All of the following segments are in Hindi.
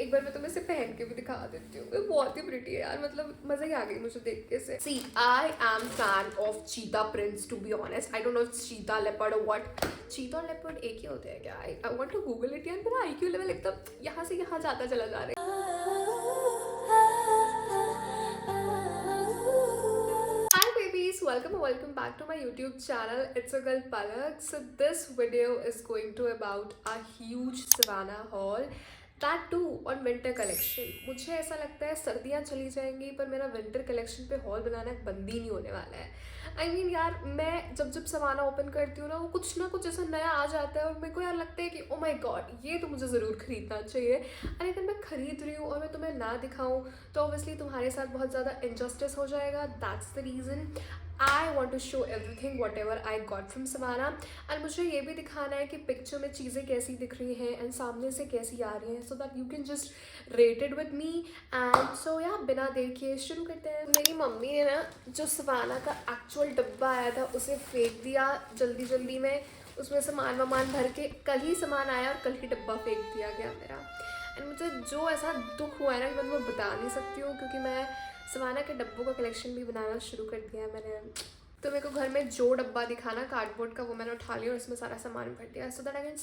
एक बार मैं तुम्हें इसे पहन के भी दिखा देती हूँ। ये बहुत ही प्रिटी है यार, मतलब मजा ही आ गई मुझे देख के से। See I am fan of cheetah prince to be honest. I don't know cheetah leopard और व्हाट। चीता और लेपर्ड एक ही होते हैं क्या? I want to Google it यार। मेरा आईक्यू लेवल एकदम यहाँ से यहाँ जाता चला जा रहा है। Hi babies, welcome back to my YouTube channel. It's a girl Palak. So this video is going to about a huge Savannah haul. That too on winter collection. मुझे ऐसा लगता है सर्दियाँ चली जाएंगी पर मेरा विंटर कलेक्शन पे हॉल बनाना बंद ही नहीं होने वाला है। I mean यार, मैं जब सवाना ओपन करती हूँ ना, वो कुछ ना कुछ ऐसा नया आ जाता है और मेरे को यार लगता है कि ओ माय गॉड, ये तो मुझे ज़रूर खरीदना चाहिए। और अगर मैं खरीद रही हूँ और मैं तुम्हें ना दिखाऊँ तो ऑब्वियसली तुम्हारे साथ बहुत ज़्यादा इनजस्टिस हो जाएगा। That's the reason I want to show everything whatever I got from Savannah. And मुझे ये भी दिखाना है कि पिक्चर में चीज़ें कैसी दिख रही हैं एंड सामने से कैसी आ रही हैं, so that you can just rate it with me. And so या बिना देर किए शुरू करते हैं। मेरी मम्मी ने ना जो सवाना का एक्चुअल डब्बा आया था उसे फेंक दिया जल्दी जल्दी में। उसमें सामान वामान भर के कल ही सामान आया और कल ही डब्बा फेंक दिया गया मेरा। एंड मुझे जो ऐसा दुख हुआ है ना कि मैं तुम्हें बता नहीं सकती हूँ, क्योंकि मैं सवाना के डब्बों का कलेक्शन भी बनाना शुरू कर दिया है मैंने। तो मेरे को घर में जो डब्बा दिखाना कार्डबोर्ड का वो मैंने उठा लिया और इसमें सारा सामान भर दिया, so that I can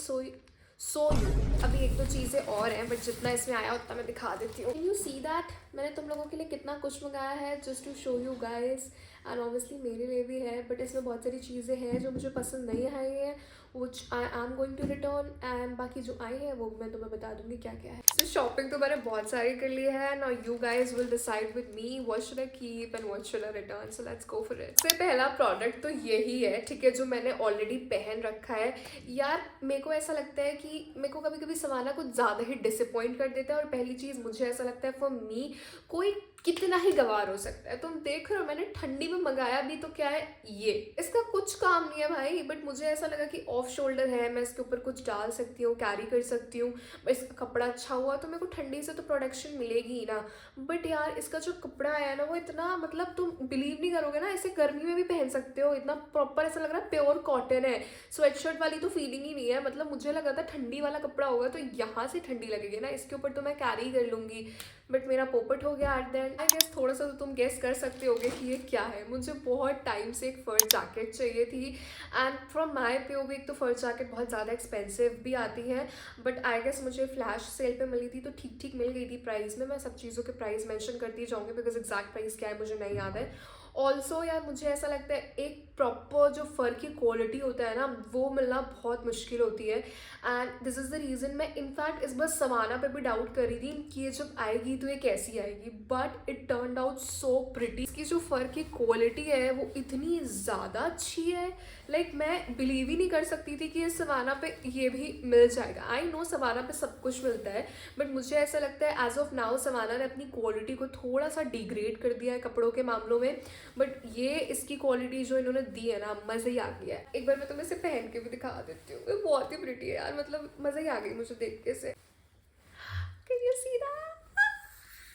so you. अभी एक दो चीज़ें और हैं बट जितना इसमें आया उतना मैं दिखा देती हूँ। यू सी दैट मैंने तुम लोगों के लिए कितना कुछ मंगाया है just to show you guys. And obviously मेरे लिए भी है, बट इसमें बहुत सारी चीज़ें हैं जो मुझे पसंद नहीं आई हैं, which I am going to return. And बाकी जो आई है वो मैं तुम्हें बता दूंगी क्या क्या है। तो शॉपिंग तो मैंने बहुत सारी कर ली है। Now you guys will decide with me what should I keep and what should I return. So let's go for it. सबसे पहला प्रोडक्ट तो यही है, ठीक है, जो मैंने ऑलरेडी पहन रखा है। यार मेरे को ऐसा लगता है कि मेरे को कभी कभी सवाना कुछ ज़्यादा ही डिसअपॉइंट कर देता है। और पहली चीज़ मुझे ऐसा लगता है फॉर मी, कोई कितना ही गवार हो सकता है। तुम देख रहे हो मैंने ठंडी में मंगाया भी तो क्या है, ये इसका कुछ काम नहीं है भाई, बट मुझे ऐसा लगा कि ऑफ शोल्डर है, मैं इसके ऊपर कुछ डाल सकती हूँ, कैरी कर सकती हूँ, इसका कपड़ा अच्छा हुआ तो मेरे को ठंडी से तो प्रोटेक्शन मिलेगी ही ना। बट यार इसका जो कपड़ा है ना वो इतना, मतलब तुम बिलीव नहीं करोगे ना, इसे गर्मी में भी पहन सकते हो, इतना प्रॉपर ऐसा लग रहा है प्योर कॉटन है। स्वेटशर्ट वाली तो फीलिंग ही नहीं है। मतलब मुझे लगा था ठंडी वाला कपड़ा होगा तो यहाँ से ठंडी लगेगी ना, इसके ऊपर तो मैं कैरी कर लूँगी, बट मेरा पोपट हो गया at the end. I guess थोड़ा सा तो तुम गेस कर सकते होगे कि ये क्या है। मुझे बहुत टाइम से एक फर जैकेट चाहिए थी एंड फ्रॉम माई पीओवी एक तो फर जैकेट बहुत ज़्यादा एक्सपेंसिव भी आती है, बट आई गेस मुझे फ्लैश सेल पे मिली थी तो ठीक ठीक मिल गई थी प्राइस में। मैं सब चीज़ों के प्राइस मेंशन करती जाऊँगी बिकॉज एग्जैक्ट प्राइस क्या है मुझे नहीं याद है। ऑल्सो यार मुझे ऐसा लगता है एक प्रॉपर जो फ़र की क्वालिटी होता है ना वो मिलना बहुत मुश्किल होती है। And this is the reason मैं इनफैक्ट इस बार सवाना पे भी डाउट कर रही थी कि ये जब आएगी तो ये कैसी आएगी, but it turned out so pretty. इसकी जो फ़र की क्वालिटी है वो इतनी ज़्यादा अच्छी है, लाइक मैं बिलीव ही नहीं कर सकती थी कि ये सवाना पे ये भी मिल जाएगा। आई नो सवाना पे सब कुछ मिलता है, बट मुझे ऐसा लगता है एज ऑफ नाउ सवाना ने अपनी क्वालिटी को थोड़ा सा डिग्रेड कर दिया है कपड़ों के मामलों में, बट ये इसकी क्वालिटी जो इन्होंने दी है ना मज़ा ही आ गया है। एक बार मैं तुम्हें इसे पहन के भी दिखा देती हूँ। ये बहुत ही प्रिटी है यार, मतलब मज़ा ही आ गई मुझे देख के से। Can you see that?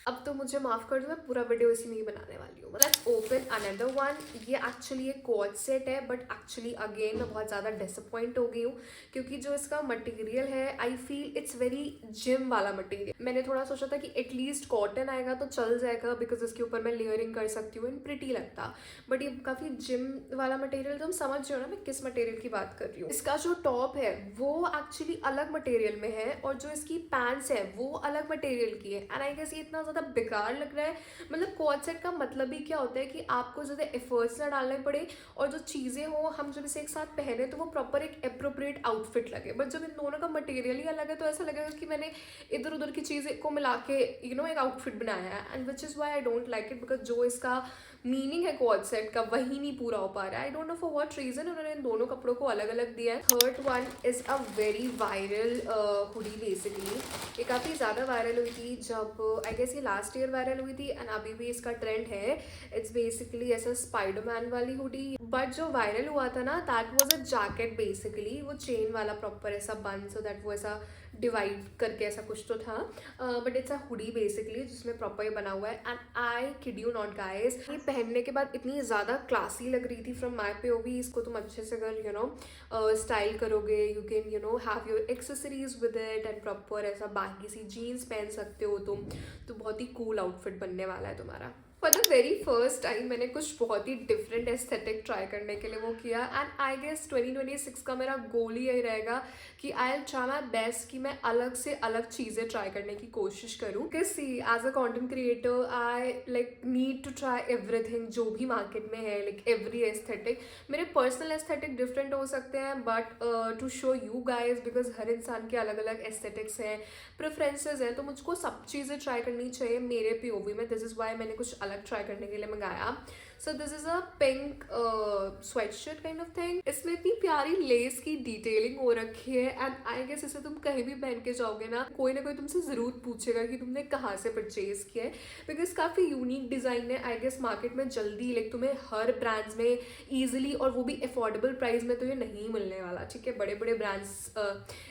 अब तो मुझे माफ़ कर दो, मैं पूरा वीडियो इसी में ही बनाने वाली हूँ। Let's open another one. ये एक्चुअली एक कोट सेट है, बट एक्चुअली अगेन मैं बहुत ज़्यादा डिसअपॉइंट हो गई हूँ क्योंकि जो इसका मटेरियल है I feel it's very gym वाला मटेरियल। मैंने थोड़ा सोचा था कि एटलीस्ट कॉटन आएगा तो चल जाएगा बिकॉज इसके ऊपर मैं लेयरिंग कर सकती हूँ एंड प्रिटी लगता, बट ये काफ़ी जिम वाला मटेरियल। तुम समझ रहे हो ना मैं किस मटेरियल की बात कर रही हूँ। इसका जो टॉप है वो एक्चुअली अलग मटेरियल में है और जो इसकी पैंट्स है वो अलग मटेरियल की है। एंड आई गेस ये इतना ज़्यादा बेकार लग रहा है। मतलब कोट सेट का मतलब ही क्या होता है कि आपको ज़्यादा एफर्ट्स ना डालने पड़े और जो चीज़ें हो हम जब इसे एक साथ पहने तो वो प्रॉपर एक अप्रोप्रिएट आउटफिट लगे। बट जब इन दोनों का मटेरियल ही अलग है तो ऐसा लगेगा कि मैंने इधर उधर की चीज़ें को मिला के एक आउटफिट बनाया है। And which is why I don't like it because जो इसका मीनिंग है कोट सेट का वही नहीं पूरा हो पा रहा है। आई don't know for what reason उन्होंने इन दोनों कपड़ों को अलग अलग दिया है। Third one is a very viral hoodie basically. ये काफ़ी ज़्यादा वायरल हुई थी जब आई गेस ये लास्ट ईयर वायरल हुई थी एंड अभी भी इसका ट्रेंड है। इट्स बेसिकली ऐसा स्पाइडरमैन वाली हुडी, बट जो वायरल हुआ था ना that was a jacket basically. वो चेन वाला प्रॉपर ऐसा बन, सो दैट वो ऐसा डिवाइड करके ऐसा कुछ तो था, but it's a hoodie basically जिसमें प्रॉपर बना हुआ है। And I kid you not guys, ये पहनने के बाद इतनी ज़्यादा क्लासी लग रही थी फ्रॉम माई POV। इसको तुम अच्छे से अगर स्टाइल करोगे, you can have your accessories with it and proper ऐसा बाकी सी जीन्स पहन सकते हो तुम, तो बहुत ही कूल आउटफिट बनने वाला है तुम्हारा। For the very first time मैंने कुछ बहुत ही डिफरेंट एस्थेटिक ट्राई करने के लिए वो किया, एंड आई गेस 2026 का मेरा गोल ही यही रहेगा कि I will try my best कि मैं अलग से अलग चीज़ें ट्राई करने की कोशिश करूँ। Because see as a content creator I like need to try everything जो भी मार्केट में है, लाइक एवरी एस्थेटिक। मेरे पर्सनल एस्थेटिक डिफरेंट हो सकते हैं, but to show you guys, because हर इंसान के अलग अलग एस्थेटिक्स हैं, प्रेफरेंसेज हैं, तो मुझको सब चीज़ें ट्राई करनी चाहिए मेरे POV में। दिस इज़ वाई मैंने कुछ अलग ट्राई करने के लिए मंगाया। So this is a pink sweatshirt kind of thing. इसमें इतनी प्यारी लेस की डिटेलिंग हो रखी है, एंड आई गेस इसे तुम कहीं भी पहन के जाओगे ना कोई तुमसे ज़रूर पूछेगा कि तुमने कहाँ से परचेज किया है, बिकॉज काफ़ी यूनिक डिज़ाइन है। आई गेस मार्केट में जल्दी लाइक तुम्हें हर ब्रांड्स में ईजिली और वो भी अफोर्डेबल प्राइस में तो ये नहीं मिलने वाला, ठीक है। बड़े बड़े ब्रांड्स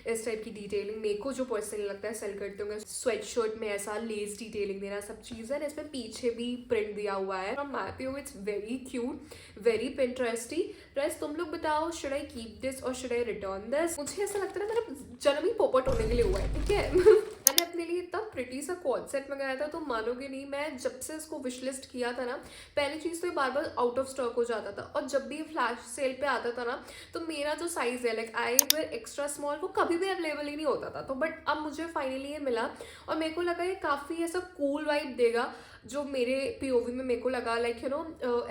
इस टाइप की डिटेलिंग मेरे को जो पर्सनली लगता है सेल करते होंगे, स्वेट शर्ट में ऐसा लेस डिटेलिंग देना, सब चीज़ है। इसमें पीछे भी प्रिंट दिया हुआ है from my POV। It's very cute, very Pinteresty. Plus तुम लोग बताओ, शुड आई कीप दिस और शुड आई रिटर्न दिस? मुझे ऐसा लगता है ना मेरा जन्म ही पोपट होने के लिए हुआ है, ठीक है। मैंने अपने लिए इतना प्रिटी सा क्वाड सेट मंगाया था, तो मानोगे नहीं, मैं जब से इसको विश लिस्ट किया था ना, पहली चीज़ तो ये बार बार आउट ऑफ स्टॉक हो जाता था, और जब भी फ्लैश सेल पे आता था ना, तो मेरा जो साइज़ है like I wear extra small, वो कभी भी अवेलेबल ही नहीं होता था। तो बट अब मुझे फाइनली ये मिला, और मेरे को लगा ये काफ़ी ऐसा कूल वाइब देगा, जो मेरे POV में मेरे को लगा लाइक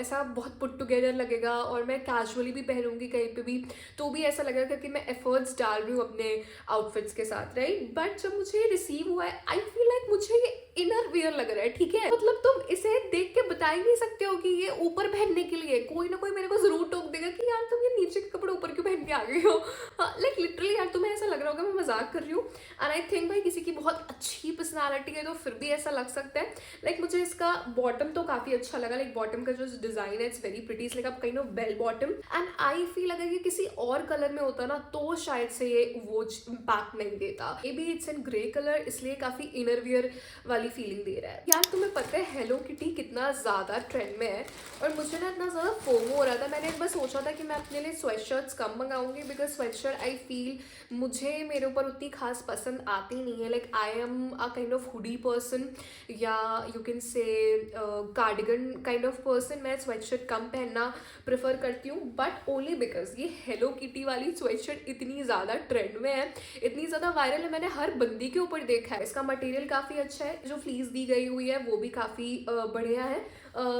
ऐसा बहुत पुट टुगेदर लगेगा, और मैं कैजुअली भी पहनूंगी कहीं पे भी तो भी ऐसा लगेगा कि मैं एफर्ट्स डाल रही हूँ अपने आउटफिट्स के साथ, राइट। बट जब मुझे रिसीव हुआ है, आई फील लाइक मुझे ये इनर वियर लग रहा है, ठीक है। मतलब तुम इसे देख के बता ही नहीं सकते हो कि ये ऊपर पहनने के लिए। कोई ना कोई मेरे को जरूर टोक देगा कि यार तुम ये नीचे के कपड़े ऊपर क्यों पहन के आ गई हो। लाइक लिटरली यार तुम्हें ऐसा लग रहा होगा मैं मजाक कर रही हूँ, एंड आई थिंक भाई किसी की बहुत अच्छी पर्सनालिटी है तो फिर भी ऐसा लग सकता है। लाइक मुझे इसका बॉटम तो काफी अच्छा लगा, लाइक बॉटम का जो डिजाइन है इट्स वेरी प्रिटी, लाइक आप kind of bell bottom. And I feel अगर ये किसी और कलर में होता ना तो शायद से ये वो इम्पैक्ट नहीं देता। May be it's in grey colour, इसलिए काफी इनर वियर वाली फीलिंग दे रहा है। यार तुम्हें पता है हेलो किटी कितना ज्यादा ट्रेंड में है, और मुझे ना इतना ज्यादा फोमो हो रहा था। मैंने एक बार सोचा था कि मैं अपने लिए स्वेटशर्ट्स कम मंगाऊंगी, बिकॉज स्वेटशर्ट आई फील मुझे मेरे ऊपर उतनी खास पसंद आती नहीं है। Like I am a kind of hoodie person, या you can say cardigan kind of person. मैं स्वेटशर्ट कम पहनना प्रेफर करती हूँ, बट ओनली बिकॉज ये हेलो किटी वाली स्वेटशर्ट इतनी ज़्यादा ट्रेंड में है, इतनी ज़्यादा वायरल है, मैंने हर बंदी के ऊपर देखा है। इसका मटेरियल काफ़ी अच्छा है, जो फ्लीस दी गई हुई है वो भी काफ़ी बढ़िया है।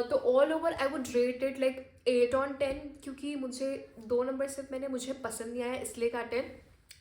तो all over I would rate it like 8 on 10, क्योंकि मुझे 2 नंबर सिर्फ मुझे पसंद नहीं आया इसलिए काटे।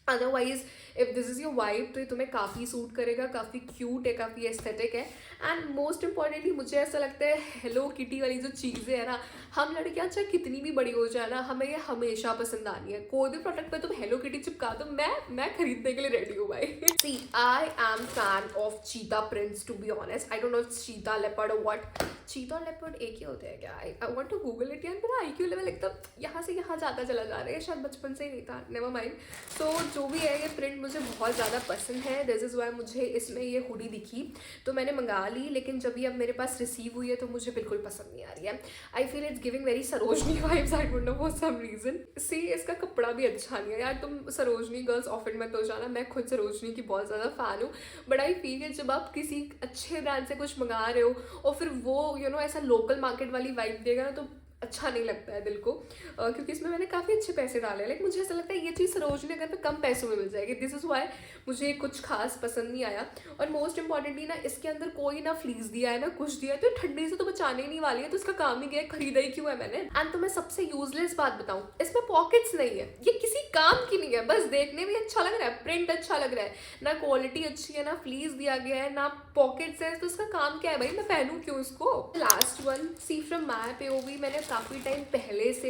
Otherwise if this is your vibe तो ये तुम्हें काफ़ी सूट करेगा, काफ़ी क्यूट है, काफ़ी एस्थेटिक है। एंड मोस्ट इंपॉर्टेंटली मुझे ऐसा लगता है हेलो किटी वाली जो चीज़ें है ना, हम लड़कियां चाहे कितनी भी बड़ी हो जाए ना, हमें ये हमेशा पसंद आनी है। कोई भी प्रोडक्ट पे तुम हेलो किटी चिपका दो, मैं खरीदने के लिए रेडी हूँ भाई। See I am fan of cheetah prints, to be honest. I don't know it's cheetah leopard और व्हाट। चीता और लेपर्ड एक ही होते हैं क्या? I want to Google it यार। मेरा IQ लेवल एकदम यहाँ से यहाँ जाता चला जा रहा है, शायद बचपन से ही नहीं था, नेवर माइंड। सो जो भी है ये प्रिंट मुझे बहुत ज़्यादा पसंद है। दिस इज़ वाई मुझे इसमें ये हुडी दिखी तो मैंने मंगा ली, लेकिन जब ये अब मेरे पास रिसीव हुई है तो मुझे बिल्कुल पसंद नहीं आ रही है। I feel it's giving very Sarojini vibes, I don't know for some reason. See इसका कपड़ा भी अच्छा नहीं है यार। तुम सरोजनी गर्ल्स ऑफिट में तो जाना, मैं खुद सरोजनी की बहुत ज़्यादा फ़ैन हूँ, बट आई फील जब आप किसी अच्छे ब्रांड से कुछ मंगा रहे हो और फिर वो ऐसा लोकल मार्केट वाली वाइब देगा ना, तो अच्छा नहीं लगता है दिल को। क्योंकि इसमें मैंने काफ़ी अच्छे पैसे डाले, लेकिन मुझे ऐसा लगता है ये चीज़ सरोजनी नगर पे कम पैसों में मिल जाएगी। दिस इज़ वाई मुझे कुछ खास पसंद नहीं आया। और मोस्ट इंपॉर्टेंटली ना, इसके अंदर कोई ना फ्लीस दिया है ना कुछ दिया है, तो ठंडी से तो बचाने ही नहीं वाली है, तो इसका काम ही गया, खरीदा ही क्यों है मैंने। एंड तो मैं सबसे यूजलेस बात बताऊँ, इसमें पॉकेट्स नहीं है, ये किसी काम की नहीं है, बस देखने में अच्छा लग रहा है, प्रिंट अच्छा लग रहा है, ना क्वालिटी अच्छी है, ना फ्लीस दिया गया है, ना पॉकेट्स है, तो इसका काम क्या है भाई, मैं पहनूं क्यों इसको। Last one, see from my POV, मैंने काफ़ी टाइम पहले से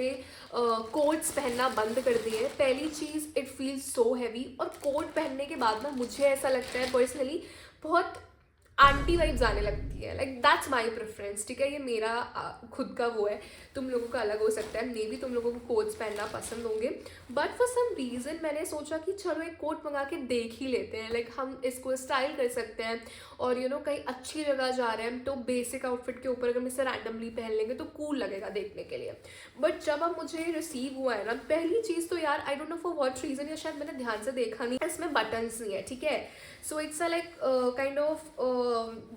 कोट्स पहनना बंद कर दिए। पहली चीज़, इट फील्स सो हैवी, और कोट पहनने के बाद ना मुझे ऐसा लगता है पर्सनली बहुत एंटी वाइब्स आने लगती है, लाइक दैट्स माई प्रेफरेंस, ठीक है, ये मेरा खुद का वो है, तुम लोगों का अलग हो सकता है, मे बी तुम लोगों को कोट्स पहनना पसंद होंगे, बट फॉर सम रीज़न मैंने सोचा कि चलो एक कोट मंगा के देख ही लेते हैं, लाइक हम इसको स्टाइल कर सकते हैं, और यू नो कहीं अच्छी जगह जा रहे हैं तो बेसिक आउटफिट के ऊपर अगर हम इसे रैंडमली पहन लेंगे तो कूल लगेगा देखने के लिए। बट जब अब मुझे रिसीव हुआ है ना, पहली चीज़ तो यार आई don't know for what reason, या शायद मैंने ध्यान से देखा नहीं, इसमें बटन्स नहीं है, ठीक है, so it's a like kind of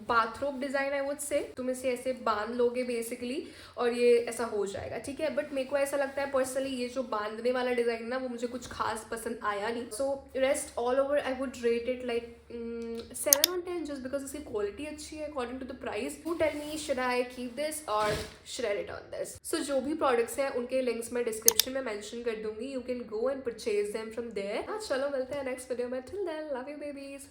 bathrobe design I would say, तुम इसे ऐसे बांध लोगे बेसिकली और ये ऐसा हो जाएगा, ठीक है, बट मेरे को ऐसा लगता है पर्सनली ये जो बांधने वाला डिज़ाइन ना वो मुझे कुछ खास पसंद आया नहीं, so rest all over I would rate it like 7/10 just because इसकी क्वालिटी अच्छी है according to the price. You tell me should I keep this और should I return this. So जो भी प्रोडक्ट्स हैं उनके लिंक्स मैं डिस्क्रिप्शन में मेंशन कर दूंगी, you can go and purchase them from there. चलो मिलते हैं नेक्स्ट वीडियो में, till then love you babies.